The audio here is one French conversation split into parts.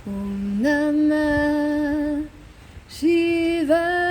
Om Namah Shivaya.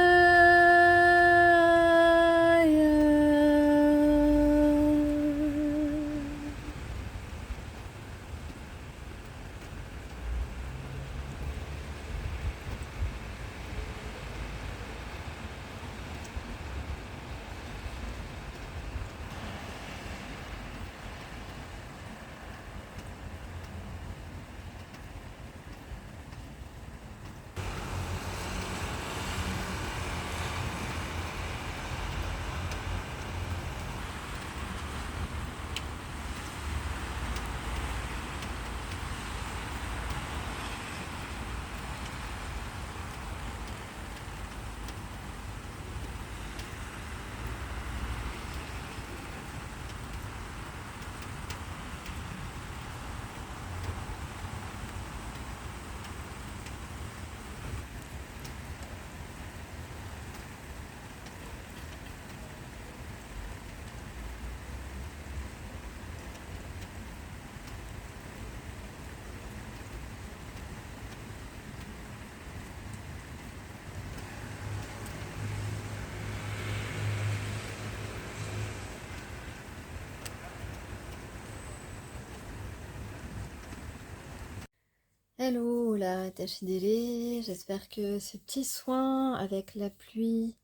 Hello la Tachidélé, j'espère que ce petit soin avec la pluie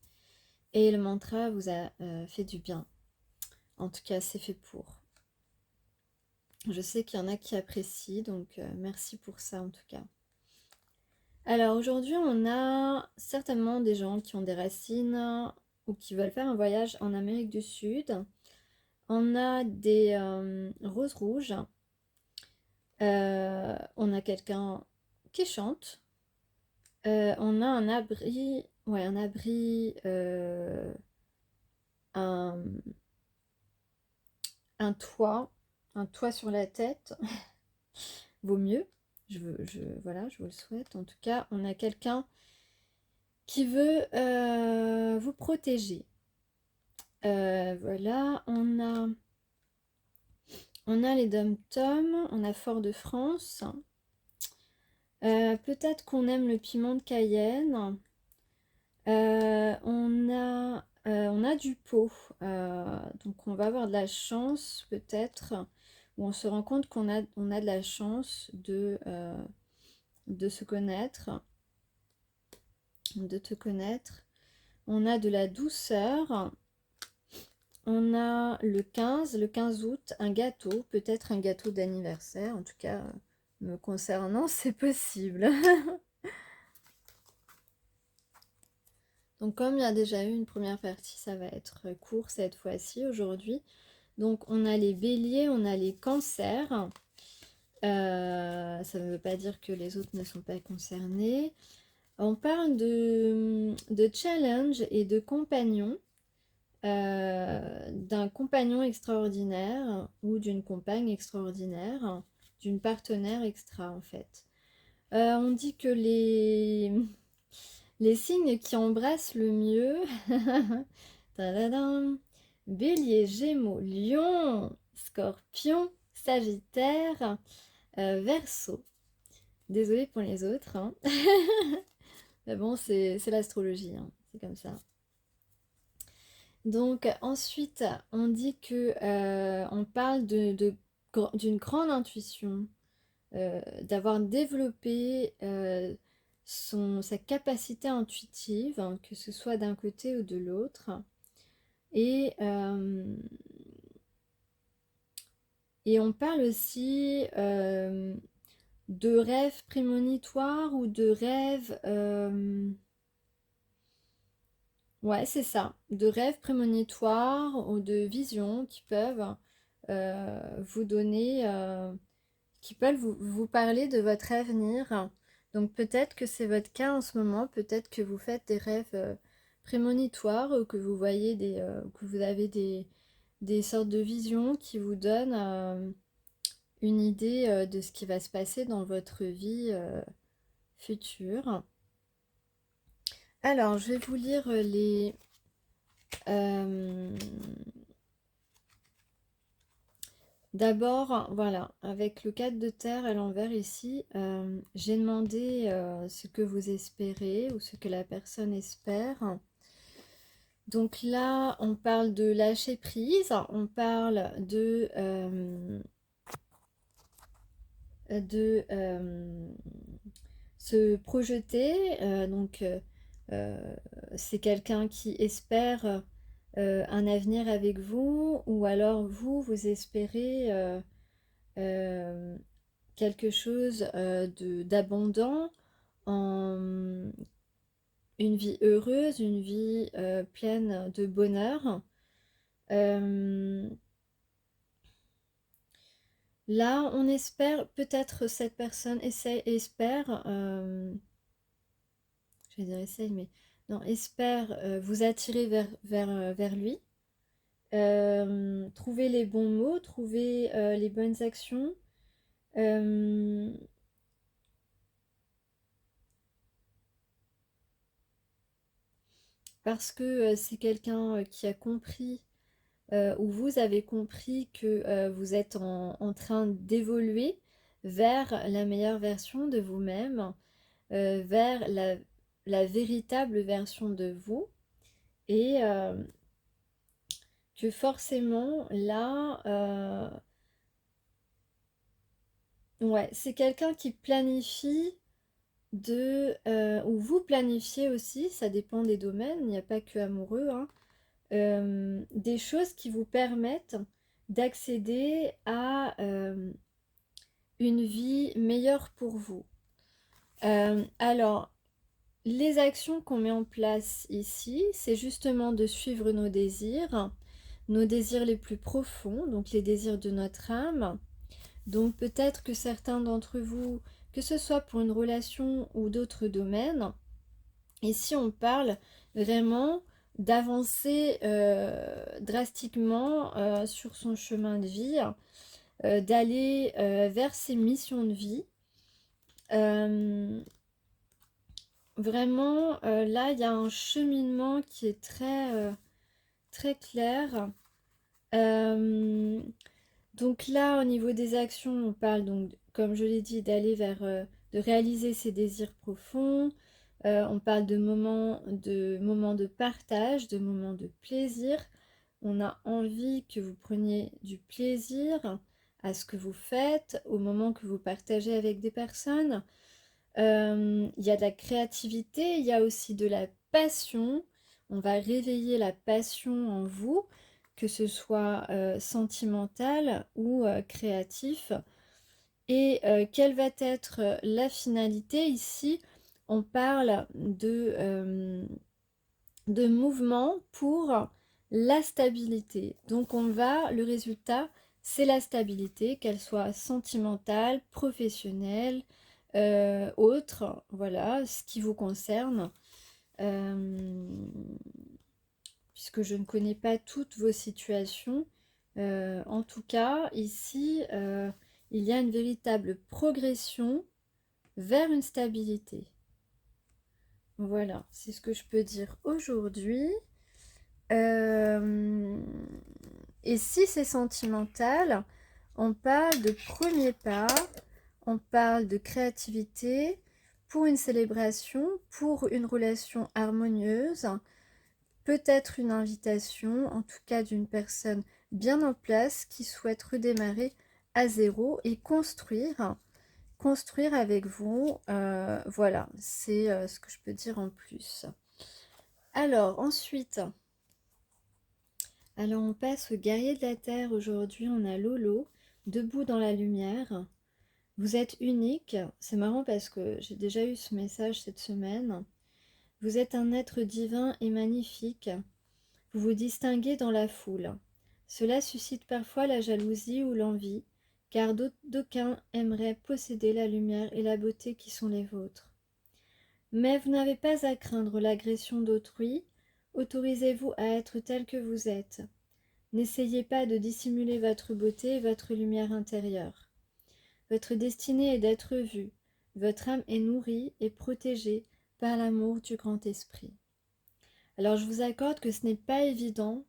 et le mantra vous a fait du bien. En tout cas, c'est fait pour. Je sais qu'il y en a qui apprécient, donc merci pour ça en tout cas. Alors aujourd'hui, on a certainement des gens qui ont des racines ou qui veulent faire un voyage en Amérique du Sud. On a des roses rouges. On a quelqu'un qui chante. On a un abri, ouais, un, un toit sur la tête, vaut mieux. Voilà, je vous le souhaite. En tout cas, on a quelqu'un qui veut vous protéger. Voilà, on a les dom-toms, on a Fort-de-France. Peut-être qu'on aime le piment de Cayenne. On a du pot, donc on va avoir de la chance peut-être, ou on se rend compte on a de la chance de se connaître, de te connaître. On a de la douceur, on a le 15 août, un gâteau, peut-être un gâteau d'anniversaire, en tout cas me concernant c'est possible. Donc comme il y a déjà eu une première partie, ça va être court cette fois-ci aujourd'hui. Donc on a les béliers, on a les cancers. Ça ne veut pas dire que les autres ne sont pas concernés. On parle de challenge et de compagnon. D'un compagnon extraordinaire ou d'une compagne extraordinaire, d'une partenaire extra en fait. On dit que les signes qui embrassent le mieux, tadadam, Bélier, Gémeaux, Lion, Scorpion, Sagittaire, Verseau. Désolée pour les autres, hein. Mais bon, c'est l'astrologie, hein. C'est comme ça. Donc ensuite, on dit que on parle d'une grande intuition, d'avoir développé sa capacité intuitive, hein, que ce soit d'un côté ou de l'autre. Et, et on parle aussi de rêves prémonitoires ou de rêves... ouais, c'est ça. De rêves prémonitoires ou de visions qui peuvent vous donner... qui peuvent vous parler de votre avenir. Donc peut-être que c'est votre cas en ce moment, peut-être que vous faites des rêves prémonitoires ou que vous voyez que vous avez des sortes de visions qui vous donnent une idée de ce qui va se passer dans votre vie future. Alors, je vais vous lire euh, D'abord, voilà, avec le 4 de terre à l'envers ici, j'ai demandé ce que vous espérez ou ce que la personne espère. Donc là, on parle de lâcher prise, on parle de se projeter. Euh, c'est quelqu'un qui espère un avenir avec vous, ou alors vous espérez euh, quelque chose d'abondant, en une vie heureuse, une vie pleine de bonheur. Euh, Là, on espère, peut-être cette personne espère, je vais dire essaye, mais non, espère vous attirer vers lui. Trouver les bons mots, trouver les bonnes actions. euh, Parce que c'est quelqu'un qui a compris, ou vous avez compris que vous êtes en train d'évoluer vers la meilleure version de vous-même, vers la véritable version de vous. Et que forcément, là, ouais, c'est quelqu'un qui planifie ou vous planifiez aussi, ça dépend des domaines, il n'y a pas que amoureux, hein, des choses qui vous permettent d'accéder à une vie meilleure pour vous. Alors, les actions qu'on met en place ici, c'est justement de suivre nos désirs les plus profonds, donc les désirs de notre âme. Donc peut-être que certains d'entre vous, que ce soit pour une relation ou d'autres domaines, ici on parle vraiment d'avancer drastiquement sur son chemin de vie, d'aller vers ses missions de vie. Vraiment, là, il y a un cheminement qui est très clair. Euh, donc là, au niveau des actions, on parle donc, comme je l'ai dit, d'aller de réaliser ses désirs profonds. On parle de moments de partage, de moments de plaisir. On a envie que vous preniez du plaisir à ce que vous faites, au moment que vous partagez avec des personnes. Il y a de la créativité, il y a aussi de la passion. On va réveiller la passion en vous, que ce soit sentimental ou créatif. Et quelle va être la finalité ici? On parle de mouvement pour la stabilité. Donc le résultat, c'est la stabilité, qu'elle soit sentimentale, professionnelle, autre, voilà, ce qui vous concerne. Euh, Puisque je ne connais pas toutes vos situations. En tout cas, ici, il y a une véritable progression vers une stabilité. Voilà, c'est ce que je peux dire aujourd'hui. Euh, et si c'est sentimental, on parle de premier pas, on parle de créativité pour une célébration, pour une relation harmonieuse, peut-être une invitation, en tout cas d'une personne bien en place qui souhaite redémarrer à zéro et construire avec vous. Voilà, c'est ce que je peux dire en plus. Alors ensuite, on passe au guerrier de la terre. Aujourd'hui, on a Lolo, debout dans la lumière. Vous êtes unique. C'est marrant parce que j'ai déjà eu ce message cette semaine. Vous êtes un être divin et magnifique. Vous vous distinguez dans la foule. Cela suscite parfois la jalousie ou l'envie, car d'aucuns aimeraient posséder la lumière et la beauté qui sont les vôtres. Mais vous n'avez pas à craindre l'agression d'autrui. Autorisez-vous à être tel que vous êtes. N'essayez pas de dissimuler votre beauté et votre lumière intérieure. Votre destinée est d'être vue. Votre âme est nourrie et protégée par l'amour du grand esprit. Alors je vous accorde que ce n'est pas évident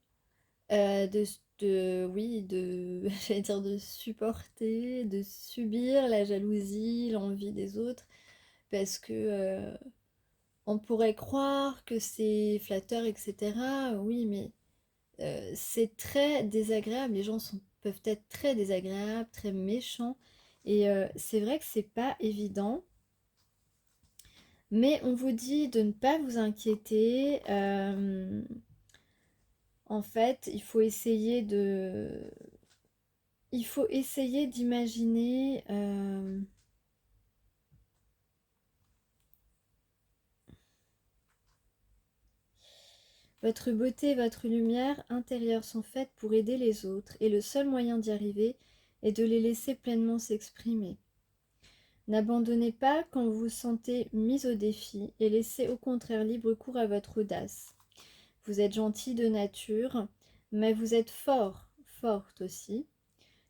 oui, j'allais dire de supporter, de subir la jalousie, l'envie des autres, parce que on pourrait croire que c'est flatteur, etc. Oui, mais c'est très désagréable. Les gens peuvent être très désagréables, très méchants, et c'est vrai que c'est pas évident. Mais on vous dit de ne pas vous inquiéter. En fait, il faut essayer d'imaginer votre beauté et votre lumière intérieure sont faites pour aider les autres, et le seul moyen d'y arriver est de les laisser pleinement s'exprimer. N'abandonnez pas quand vous vous sentez mis au défi et laissez au contraire libre cours à votre audace. Vous êtes gentil de nature, mais vous êtes fort, forte aussi.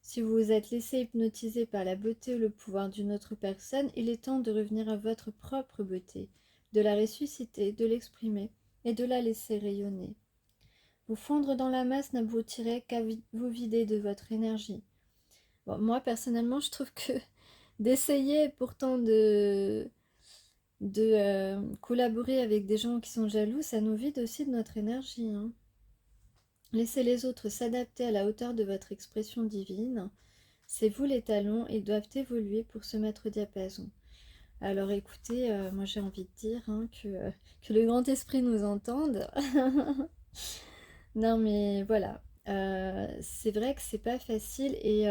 Si vous vous êtes laissé hypnotiser par la beauté ou le pouvoir d'une autre personne, il est temps de revenir à votre propre beauté, de la ressusciter, de l'exprimer et de la laisser rayonner. Vous fondre dans la masse n'aboutirait qu'à vous vider de votre énergie. Bon, moi, personnellement, je trouve que d'essayer pourtant de collaborer avec des gens qui sont jaloux, ça nous vide aussi de notre énergie, hein. Laissez les autres s'adapter à la hauteur de votre expression divine. C'est vous les talons, ils doivent évoluer pour se mettre au diapason. Alors écoutez, moi j'ai envie de dire hein, que le grand esprit nous entende. Non mais voilà, c'est vrai que c'est pas facile et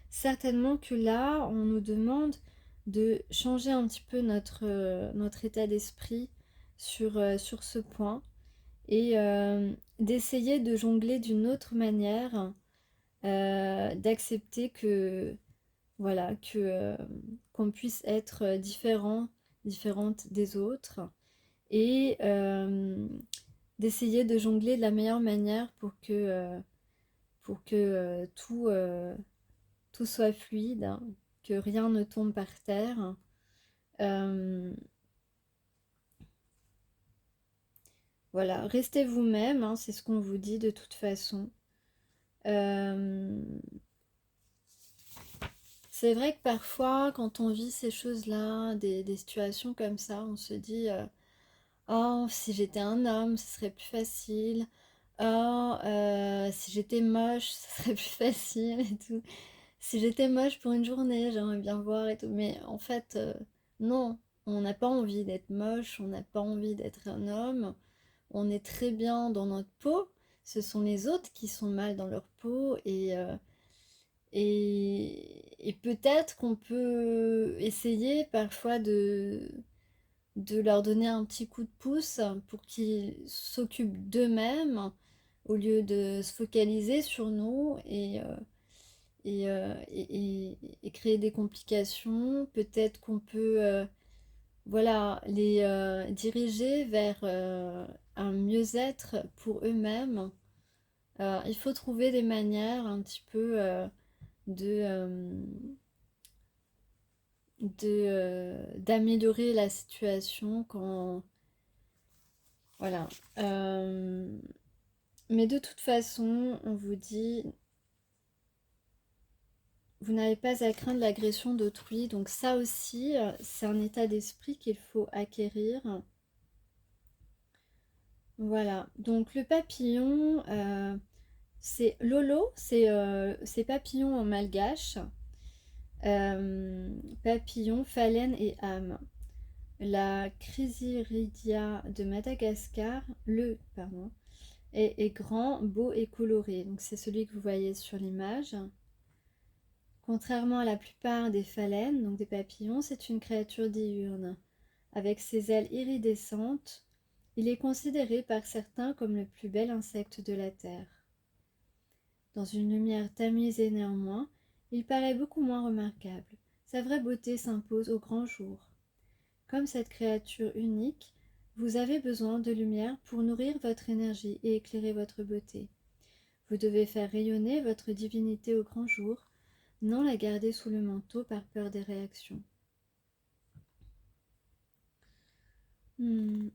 certainement que là on nous demande de changer un petit peu notre état d'esprit sur ce point et d'essayer de jongler d'une autre manière, d'accepter que voilà, qu'on puisse être différente des autres et d'essayer de jongler de la meilleure manière pour que tout soit fluide, hein, que rien ne tombe par terre. Euh, voilà, restez vous-même, hein, c'est ce qu'on vous dit de toute façon. Euh, c'est vrai que parfois, quand on vit ces choses-là, des situations comme ça, on se dit oh, si j'étais un homme, ce serait plus facile. Oh, si j'étais moche, ce serait plus facile et tout. Si j'étais moche pour une journée, j'aimerais bien voir et tout. Mais en fait, non, on n'a pas envie d'être moche, on n'a pas envie d'être un homme. On est très bien dans notre peau. Ce sont les autres qui sont mal dans leur peau et peut-être qu'on peut essayer parfois de leur donner un petit coup de pouce pour qu'ils s'occupent d'eux-mêmes au lieu de se focaliser sur nous et créer des complications. Peut-être qu'on peut voilà, les diriger vers un mieux-être pour eux-mêmes. Il faut trouver des manières un petit peu de, euh, d'améliorer la situation quand voilà. Mais de toute façon, on vous dit, vous n'avez pas à craindre l'agression d'autrui. Donc ça aussi, c'est un état d'esprit qu'il faut acquérir. Voilà. Donc le papillon, c'est Lolo, c'est papillon en malgache. Papillon, phalène et âme. La Chrysiridia de Madagascar, pardon, est grand, beau et coloré. Donc c'est celui que vous voyez sur l'image. Contrairement à la plupart des phalènes, donc des papillons, c'est une créature diurne. Avec ses ailes iridescentes, il est considéré par certains comme le plus bel insecte de la Terre. Dans une lumière tamisée néanmoins, il paraît beaucoup moins remarquable. Sa vraie beauté s'impose au grand jour. Comme cette créature unique, vous avez besoin de lumière pour nourrir votre énergie et éclairer votre beauté. Vous devez faire rayonner votre divinité au grand jour, non la garder sous le manteau par peur des réactions. Hmm.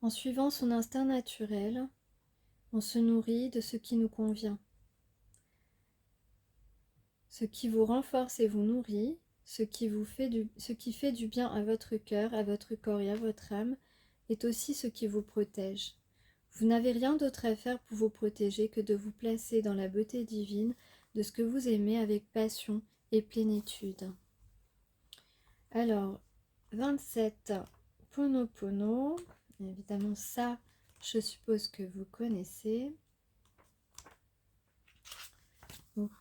En suivant son instinct naturel, on se nourrit de ce qui nous convient. Ce qui vous renforce et vous nourrit, ce qui fait du bien à votre cœur, à votre corps et à votre âme, est aussi ce qui vous protège. Vous n'avez rien d'autre à faire pour vous protéger que de vous placer dans la beauté divine de ce que vous aimez avec passion et plénitude. Alors, 27, Ponopono. Évidemment, ça, je suppose que vous connaissez.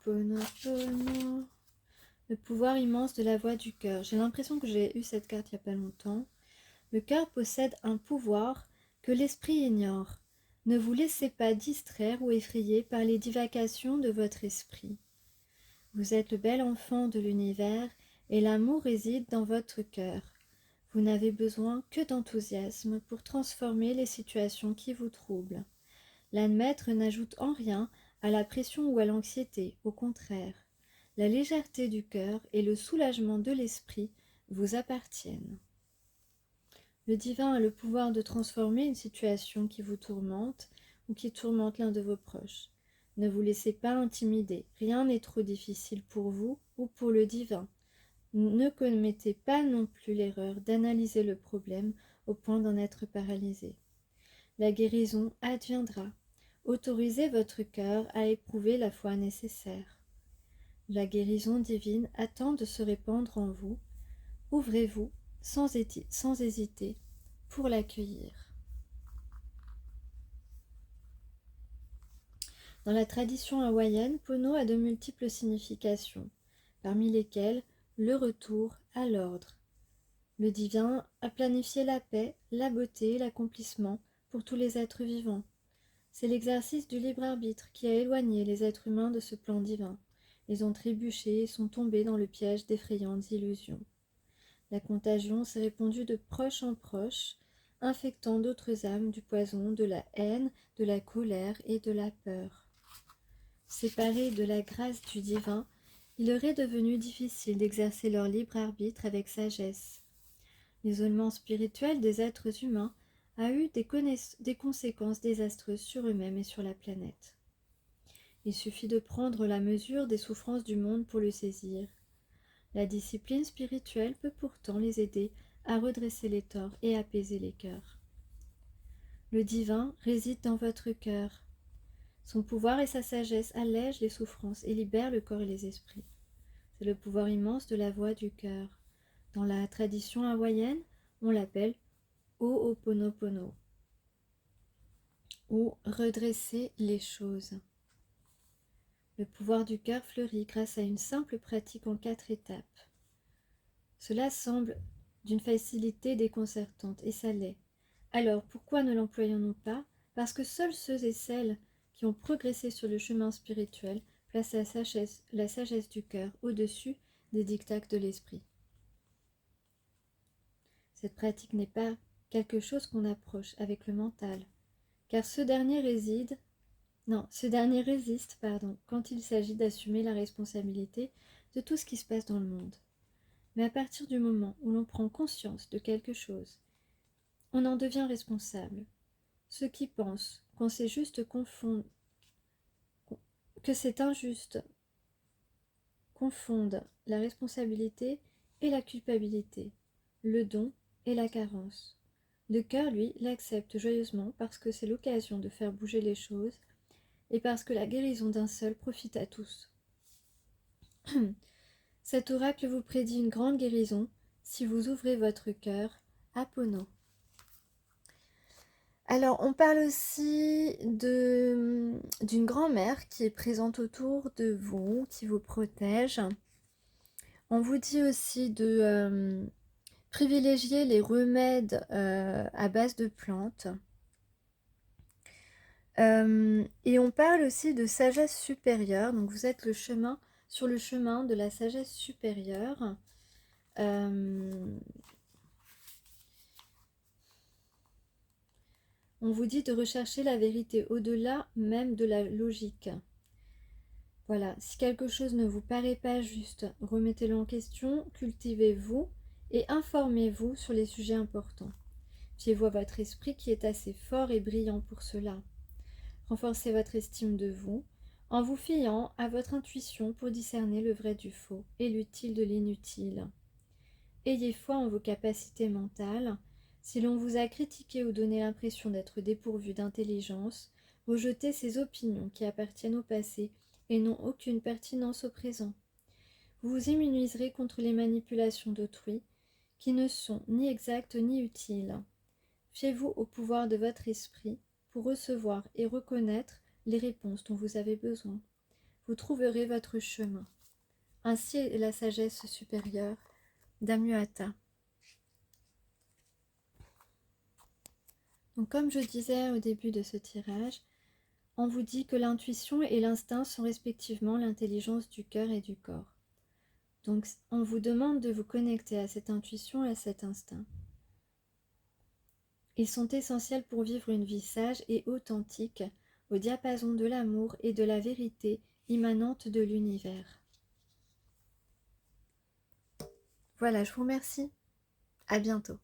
Ponopono. Le pouvoir immense de la voix du cœur. J'ai l'impression que j'ai eu cette carte il n'y a pas longtemps. Le cœur possède un pouvoir que l'esprit ignore. Ne vous laissez pas distraire ou effrayer par les divagations de votre esprit. Vous êtes le bel enfant de l'univers et l'amour réside dans votre cœur. Vous n'avez besoin que d'enthousiasme pour transformer les situations qui vous troublent. L'admettre n'ajoute en rien à la pression ou à l'anxiété, au contraire. La légèreté du cœur et le soulagement de l'esprit vous appartiennent. Le divin a le pouvoir de transformer une situation qui vous tourmente ou qui tourmente l'un de vos proches. Ne vous laissez pas intimider, rien n'est trop difficile pour vous ou pour le divin. Ne commettez pas non plus l'erreur d'analyser le problème au point d'en être paralysé. La guérison adviendra. Autorisez votre cœur à éprouver la foi nécessaire. La guérison divine attend de se répandre en vous. Ouvrez-vous sans hésiter pour l'accueillir. Dans la tradition hawaïenne, Pono a de multiples significations, parmi lesquelles le retour à l'ordre. Le divin a planifié la paix, la beauté et l'accomplissement pour tous les êtres vivants. C'est l'exercice du libre arbitre qui a éloigné les êtres humains de ce plan divin. Ils ont trébuché et sont tombés dans le piège d'effrayantes illusions. La contagion s'est répandue de proche en proche, infectant d'autres âmes du poison de la haine, de la colère et de la peur. Séparés de la grâce du divin, il leur est devenu difficile d'exercer leur libre arbitre avec sagesse. L'isolement spirituel des êtres humains a eu des conséquences désastreuses sur eux-mêmes et sur la planète. Il suffit de prendre la mesure des souffrances du monde pour le saisir. La discipline spirituelle peut pourtant les aider à redresser les torts et apaiser les cœurs. Le divin réside dans votre cœur. Son pouvoir et sa sagesse allègent les souffrances et libèrent le corps et les esprits. C'est le pouvoir immense de la voix du cœur. Dans la tradition hawaïenne, on l'appelle Ho'oponopono, ou redresser les choses. Le pouvoir du cœur fleurit grâce à une simple pratique en 4 étapes. Cela semble d'une facilité déconcertante, et ça l'est. Alors, pourquoi ne l'employons-nous pas? Parce que seuls ceux et celles qui ont progressé sur le chemin spirituel placent la sagesse du cœur au-dessus des diktats de l'esprit. Cette pratique n'est pas quelque chose qu'on approche avec le mental, car ce dernier résiste quand il s'agit d'assumer la responsabilité de tout ce qui se passe dans le monde. Mais à partir du moment où l'on prend conscience de quelque chose, on en devient responsable. Ceux qui pensent que c'est injuste confondent la responsabilité et la culpabilité, le don et la carence. Le cœur, lui, l'accepte joyeusement parce que c'est l'occasion de faire bouger les choses et parce que la guérison d'un seul profite à tous. Cet oracle vous prédit une grande guérison si vous ouvrez votre cœur à Pono. Alors, on parle aussi d'une grand-mère qui est présente autour de vous, qui vous protège. On vous dit aussi de privilégier les remèdes à base de plantes. Et on parle aussi de sagesse supérieure. Donc, vous êtes sur le chemin de la sagesse supérieure. On vous dit de rechercher la vérité au-delà même de la logique. Voilà, si quelque chose ne vous paraît pas juste, remettez-le en question, cultivez-vous et informez-vous sur les sujets importants. Fiez-vous à votre esprit qui est assez fort et brillant pour cela. Renforcez votre estime de vous en vous fiant à votre intuition pour discerner le vrai du faux et l'utile de l'inutile. Ayez foi en vos capacités mentales. Si l'on vous a critiqué ou donné l'impression d'être dépourvu d'intelligence, rejetez ces opinions qui appartiennent au passé et n'ont aucune pertinence au présent. Vous vous immuniserez contre les manipulations d'autrui, qui ne sont ni exactes ni utiles. Fiez-vous au pouvoir de votre esprit pour recevoir et reconnaître les réponses dont vous avez besoin. Vous trouverez votre chemin. Ainsi est la sagesse supérieure d'Amyata. Donc, comme je disais au début de ce tirage, on vous dit que l'intuition et l'instinct sont respectivement l'intelligence du cœur et du corps. Donc, on vous demande de vous connecter à cette intuition et à cet instinct. Ils sont essentiels pour vivre une vie sage et authentique, au diapason de l'amour et de la vérité immanente de l'univers. Voilà, je vous remercie. À bientôt.